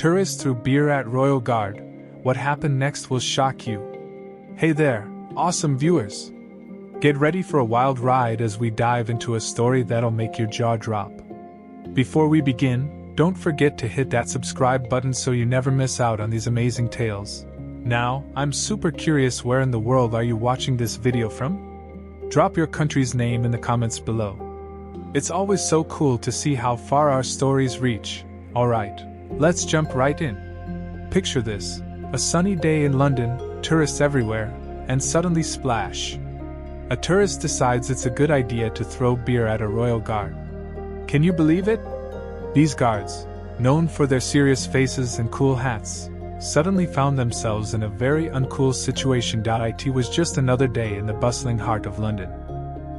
Tourists threw beer at Royal Guard. What happened next will shock you. Hey there, awesome viewers! Get ready for a wild ride as we dive into a story that'll make your jaw drop. Before we begin, don't forget to hit that subscribe button so you never miss out on these amazing tales. Now, I'm super curious, where in the world are you watching this video from? Drop your country's name in the comments below. It's always so cool to see how far our stories reach. Alright, let's jump right in. Picture this: a sunny day in London, tourists everywhere, and suddenly splash. A tourist decides it's a good idea to throw beer at a royal guard. Can you believe it? These guards, known for their serious faces and cool hats, suddenly found themselves in a very uncool situation. It was just another day in the bustling heart of London.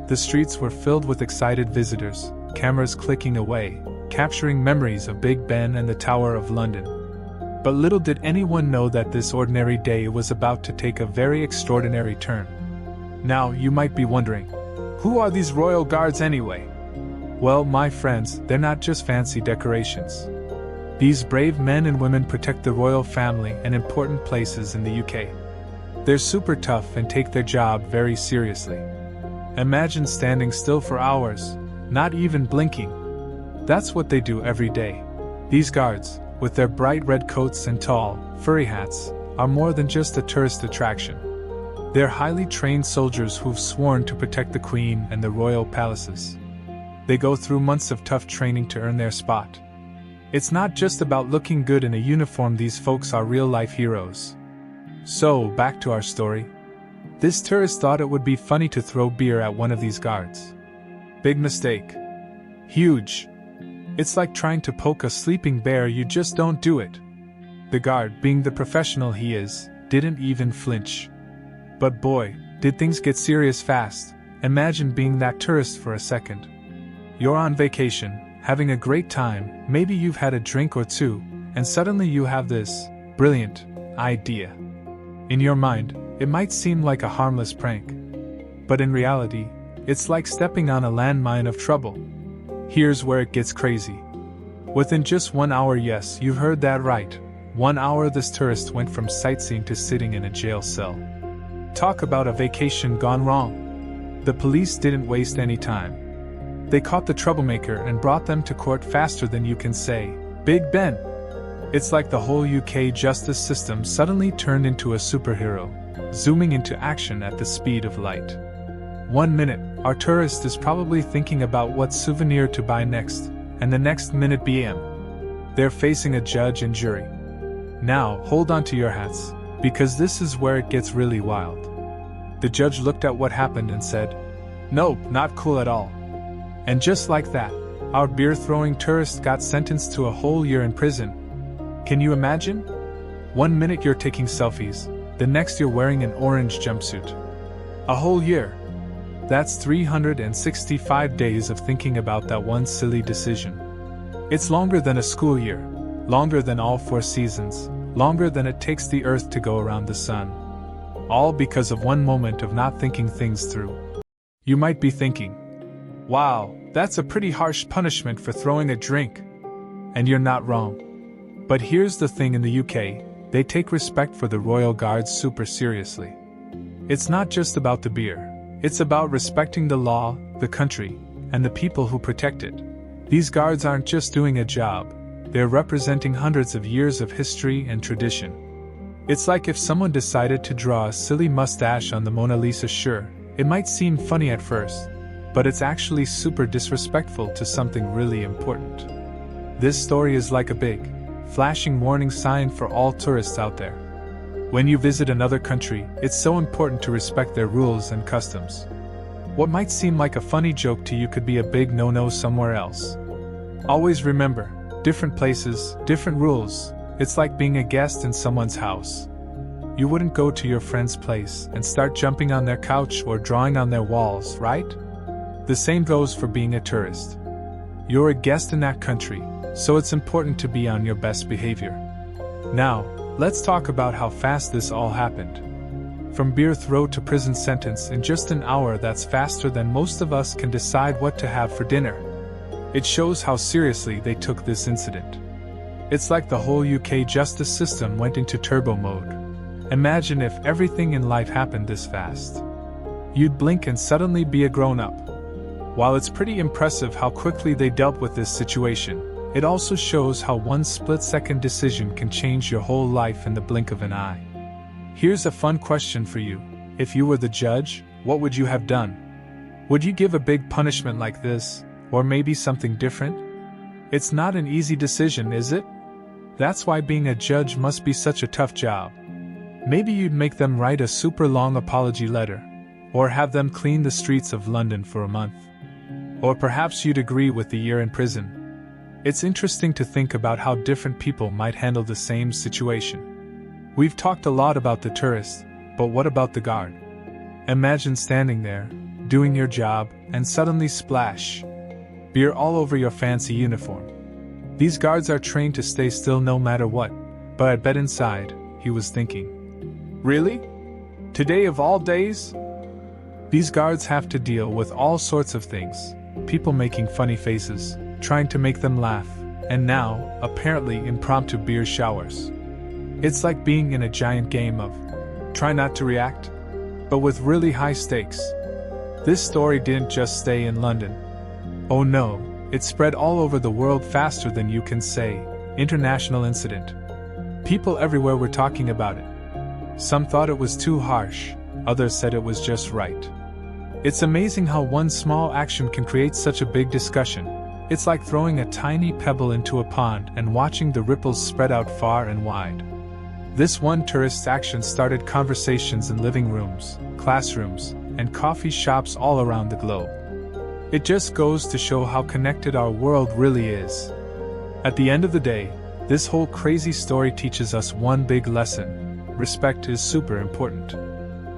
The streets were filled with excited visitors, cameras clicking away, capturing memories of Big Ben and the Tower of London. But little did anyone know that this ordinary day was about to take a very extraordinary turn. Now, you might be wondering, who are these royal guards anyway? Well, my friends, they're not just fancy decorations. These brave men and women protect the royal family and important places in the UK. They're super tough and take their job very seriously. Imagine standing still for hours, not even blinking. That's what they do every day. These guards, with their bright red coats and tall, furry hats, are more than just a tourist attraction. They're highly trained soldiers who've sworn to protect the Queen and the royal palaces. They go through months of tough training to earn their spot. It's not just about looking good in a uniform, these folks are real-life heroes. So, back to our story. This tourist thought it would be funny to throw beer at one of these guards. Big mistake. Huge. It's like trying to poke a sleeping bear, you just don't do it. The guard, being the professional he is, didn't even flinch. But boy, did things get serious fast. Imagine being that tourist for a second. You're on vacation, having a great time, maybe you've had a drink or two, and suddenly you have this brilliant idea. In your mind, it might seem like a harmless prank. But in reality, it's like stepping on a landmine of trouble. Here's where it gets crazy. Within just 1 hour, yes, you've heard that right, 1 hour, this tourist went from sightseeing to sitting in a jail cell. Talk about a vacation gone wrong. The police didn't waste any time. They caught the troublemaker and brought them to court faster than you can say, Big Ben. It's like the whole UK justice system suddenly turned into a superhero, zooming into action at the speed of light. 1 minute, our tourist is probably thinking about what souvenir to buy next, and the next minute BM. They're facing a judge and jury. Now, hold on to your hats, because this is where it gets really wild. The judge looked at what happened and said, "Nope, not cool at all." And just like that, our beer-throwing tourist got sentenced to a whole year in prison. Can you imagine? 1 minute you're taking selfies, the next you're wearing an orange jumpsuit. A whole year. That's 365 days of thinking about that one silly decision. It's longer than a school year, longer than all 4 seasons, longer than it takes the Earth to go around the sun. All because of one moment of not thinking things through. You might be thinking, wow, that's a pretty harsh punishment for throwing a drink. And you're not wrong. But here's the thing, in the UK, they take respect for the royal guards super seriously. It's not just about the beer. It's about respecting the law, the country, and the people who protect it. These guards aren't just doing a job, they're representing hundreds of years of history and tradition. It's like if someone decided to draw a silly mustache on the Mona Lisa. Sure, it might seem funny at first, but it's actually super disrespectful to something really important. This story is like a big, flashing warning sign for all tourists out there. When you visit another country, it's so important to respect their rules and customs. What might seem like a funny joke to you could be a big no-no somewhere else. Always remember, different places, different rules. It's like being a guest in someone's house. You wouldn't go to your friend's place and start jumping on their couch or drawing on their walls, right? The same goes for being a tourist. You're a guest in that country, so it's important to be on your best behavior. Now, let's talk about how fast this all happened. From beer throw to prison sentence in just an hour, that's faster than most of us can decide what to have for dinner. It shows how seriously they took this incident. It's like the whole UK justice system went into turbo mode. Imagine if everything in life happened this fast. You'd blink and suddenly be a grown-up. While it's pretty impressive how quickly they dealt with this situation, it also shows how one split-second decision can change your whole life in the blink of an eye. Here's a fun question for you. If you were the judge, what would you have done? Would you give a big punishment like this, or maybe something different? It's not an easy decision, is it? That's why being a judge must be such a tough job. Maybe you'd make them write a super long apology letter, or have them clean the streets of London for a month. Or perhaps you'd agree with the year in prison. It's interesting to think about how different people might handle the same situation. We've talked a lot about the tourist, but what about the guard? Imagine standing there, doing your job, and suddenly splash! Beer all over your fancy uniform. These guards are trained to stay still no matter what, but I bet inside, he was thinking, really? Today of all days? These guards have to deal with all sorts of things, people making funny faces, trying to make them laugh, and now, apparently impromptu beer showers. It's like being in a giant game of try not to react, but with really high stakes. This story didn't just stay in London. Oh no, it spread all over the world faster than you can say. International incident. People everywhere were talking about it. Some thought it was too harsh, others said it was just right. It's amazing how one small action can create such a big discussion. It's like throwing a tiny pebble into a pond and watching the ripples spread out far and wide. This one tourist's action started conversations in living rooms, classrooms, and coffee shops all around the globe. It just goes to show how connected our world really is. At the end of the day, this whole crazy story teaches us one big lesson: respect is super important.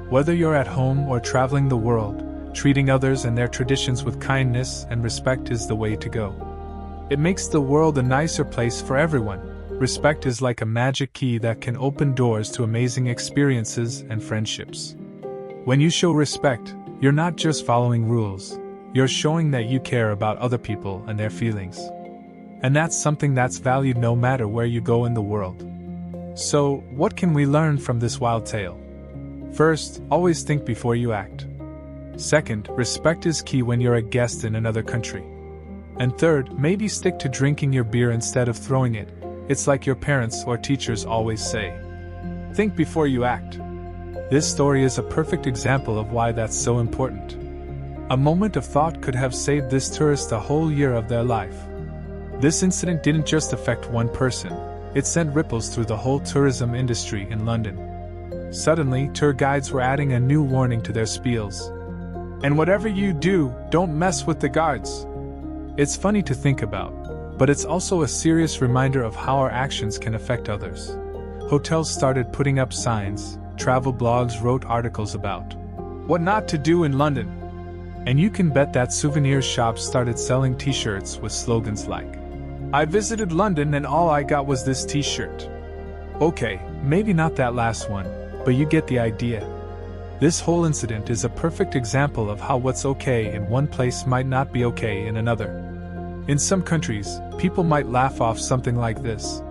Whether you're at home or traveling the world, treating others and their traditions with kindness and respect is the way to go. It makes the world a nicer place for everyone. Respect is like a magic key that can open doors to amazing experiences and friendships. When you show respect, you're not just following rules. You're showing that you care about other people and their feelings. And that's something that's valued no matter where you go in the world. So, what can we learn from this wild tale? First, always think before you act. Second, respect is key when you're a guest in another country. And third, maybe stick to drinking your beer instead of throwing it. It's like your parents or teachers always say. Think before you act. This story is a perfect example of why that's so important. A moment of thought could have saved this tourist a whole year of their life. This incident didn't just affect one person, it sent ripples through the whole tourism industry in London. Suddenly, tour guides were adding a new warning to their spiels. And whatever you do, don't mess with the guards. It's funny to think about, but it's also a serious reminder of how our actions can affect others. Hotels started putting up signs, travel blogs wrote articles about what not to do in London. And you can bet that souvenir shops started selling t-shirts with slogans like, "I visited London and all I got was this t-shirt." Okay, maybe not that last one, but you get the idea. This whole incident is a perfect example of how what's okay in one place might not be okay in another. In some countries, people might laugh off something like this.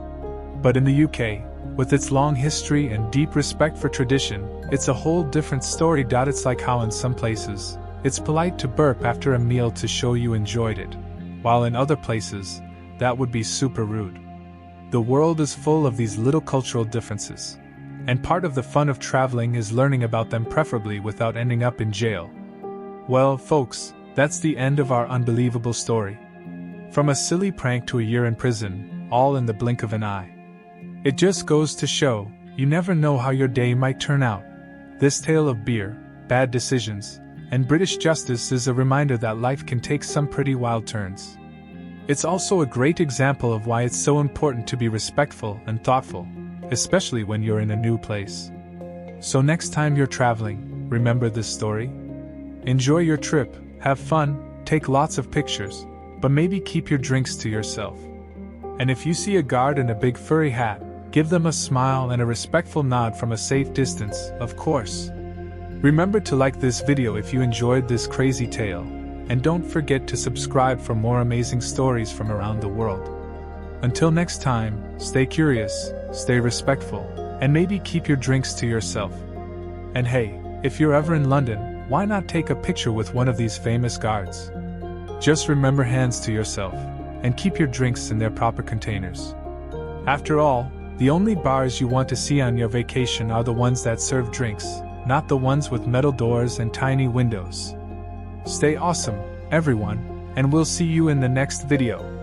But in the UK, with its long history and deep respect for tradition, it's a whole different story. It's like how in some places, it's polite to burp after a meal to show you enjoyed it, while in other places, that would be super rude. The world is full of these little cultural differences, and part of the fun of traveling is learning about them, preferably without ending up in jail. Well, folks, that's the end of our unbelievable story. From a silly prank to a year in prison, all in the blink of an eye. It just goes to show, you never know how your day might turn out. This tale of beer, bad decisions, and British justice is a reminder that life can take some pretty wild turns. It's also a great example of why it's so important to be respectful and thoughtful, especially when you're in a new place. So next time you're traveling, remember this story. Enjoy your trip, have fun, take lots of pictures, but maybe keep your drinks to yourself. And if you see a guard in a big furry hat, give them a smile and a respectful nod from a safe distance, of course. Remember to like this video if you enjoyed this crazy tale, and don't forget to subscribe for more amazing stories from around the world. Until next time, stay curious, stay respectful, and maybe keep your drinks to yourself. And hey, if you're ever in London, why not take a picture with one of these famous guards? Just remember, hands to yourself, and keep your drinks in their proper containers. After all, the only bars you want to see on your vacation are the ones that serve drinks, not the ones with metal doors and tiny windows. Stay awesome, everyone, and we'll see you in the next video.